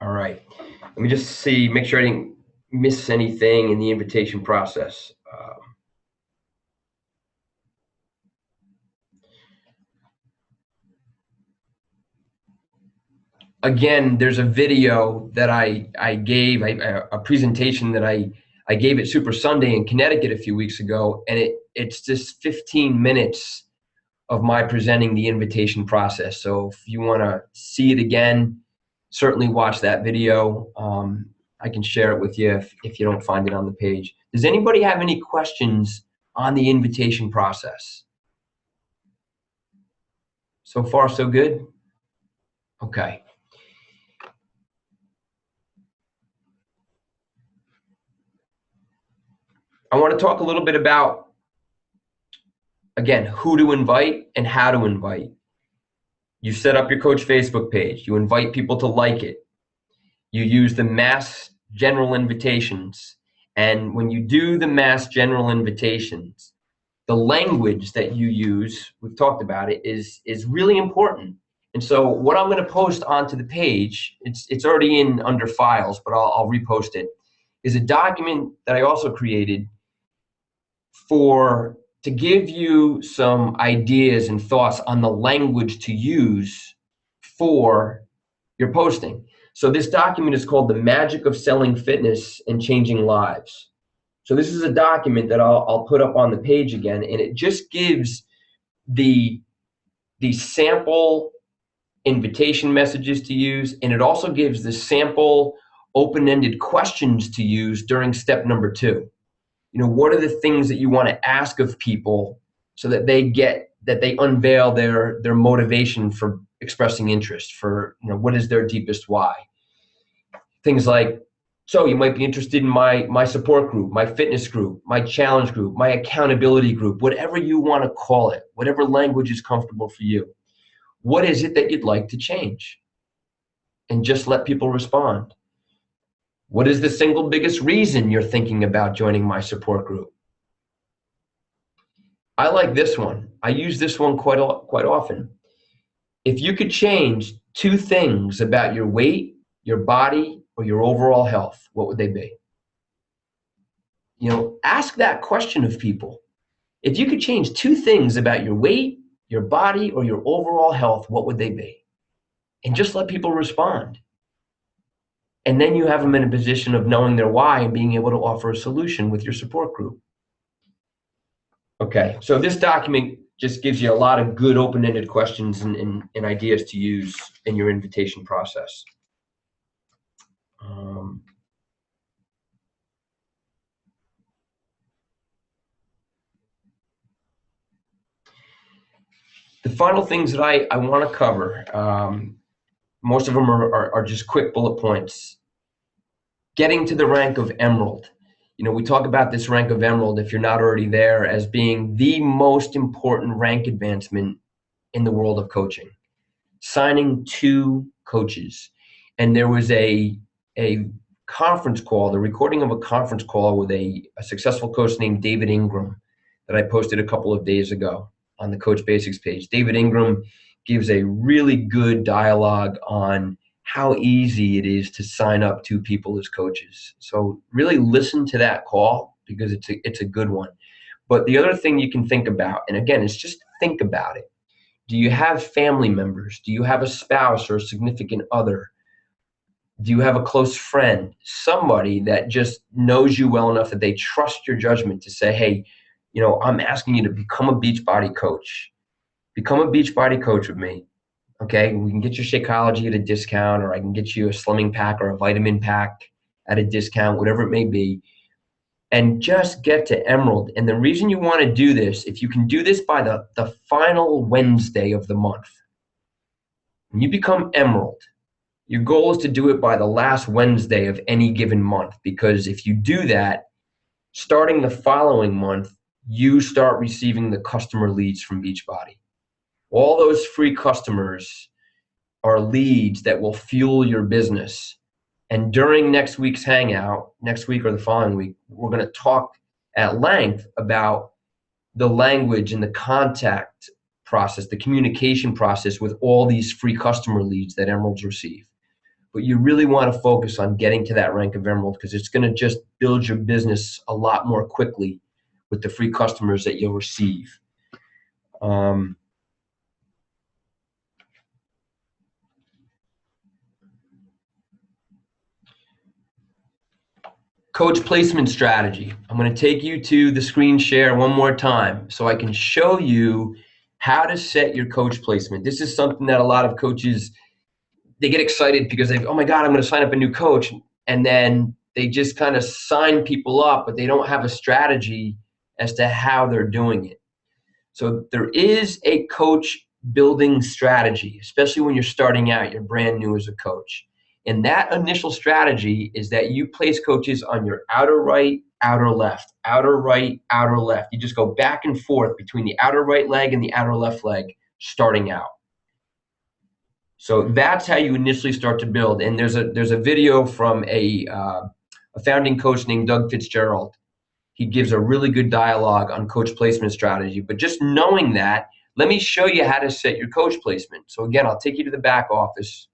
All right. Let me just see, make sure I didn't miss anything in the invitation process. Again, there's a video that I gave, a presentation that I gave at Super Sunday in Connecticut a few weeks ago, and it's just 15 minutes of my presenting the invitation process. So if you want to see it again, certainly watch that video. I can share it with you if you don't find it on the page. Does anybody have any questions on the invitation process? So far, so good? Okay. I want to talk a little bit about, again, who to invite and how to invite. You set up your coach Facebook page. You invite people to like it. You use the mass general invitations. And when you do the mass general invitations, the language that you use, we've talked about it, is really important. And so what I'm going to post onto the page, it's already in under files, but I'll repost it, is a document that I also created to give you some ideas and thoughts on the language to use for your posting. So this document is called The Magic of Selling Fitness and Changing Lives. So this is a document that I'll put up on the page again, and it just gives the sample invitation messages to use, and it also gives the sample open-ended questions to use during step number 2. What are the things that you want to ask of people so that they unveil their motivation for expressing interest, for what is their deepest why? Things like, so you might be interested in my support group, my fitness group, my challenge group, my accountability group, whatever you want to call it, whatever language is comfortable for you. What is it that you'd like to change? And just let people respond. What is the single biggest reason you're thinking about joining my support group? I like this one. I use this one quite often. If you could change 2 things about your weight, your body, or your overall health, what would they be? Ask that question of people. If you could change 2 things about your weight, your body, or your overall health, what would they be? And just let people respond. And then you have them in a position of knowing their why and being able to offer a solution with your support group. Okay, so this document just gives you a lot of good open-ended questions and ideas to use in your invitation process. The final things that I want to cover, most of them are just quick bullet points. Getting to the rank of Emerald. We talk about this rank of Emerald, if you're not already there, as being the most important rank advancement in the world of coaching. Signing 2 coaches. And there was a conference call, the recording of a conference call with a successful coach named David Ingram that I posted a couple of days ago on the Coach Basics page. David Ingram gives a really good dialogue on how easy it is to sign up 2 people as coaches. So really listen to that call because it's a good one. But the other thing you can think about, and again, it's just think about it. Do you have family members? Do you have a spouse or a significant other? Do you have a close friend? Somebody that just knows you well enough that they trust your judgment to say, hey, I'm asking you to become a Beachbody coach. Become a Beachbody coach with me. Okay, we can get your Shakeology at a discount, or I can get you a slimming pack or a vitamin pack at a discount, whatever it may be. And just get to Emerald. And the reason you want to do this, if you can do this by the final Wednesday of the month, when you become Emerald, your goal is to do it by the last Wednesday of any given month. Because if you do that, starting the following month, you start receiving the customer leads from Beachbody. All those free customers are leads that will fuel your business. And during next week's Hangout, next week or the following week, we're going to talk at length about the language and the contact process, the communication process with all these free customer leads that Emeralds receive. but you really want to focus on getting to that rank of emerald because it's going to just build your business a lot more quickly with the free customers that you'll receive. Coach placement strategy. I'm going to take you to the screen share one more time so I can show you how to set your coach placement. This is something that a lot of coaches, they get excited because they, oh my God, I'm going to sign up a new coach. And then they just kind of sign people up, but they don't have a strategy as to how they're doing it. So there is a coach building strategy, especially when you're starting out, you're brand new as a coach. And that initial strategy is that you place coaches on your outer right, outer left, outer right, outer left. You just go back and forth between the outer right leg and the outer left leg starting out. So that's how you initially start to build. And there's a video from a founding coach named Doug Fitzgerald. He gives a really good dialogue on coach placement strategy. But just knowing that, let me show you how to set your coach placement. So again, I'll take you to the back office.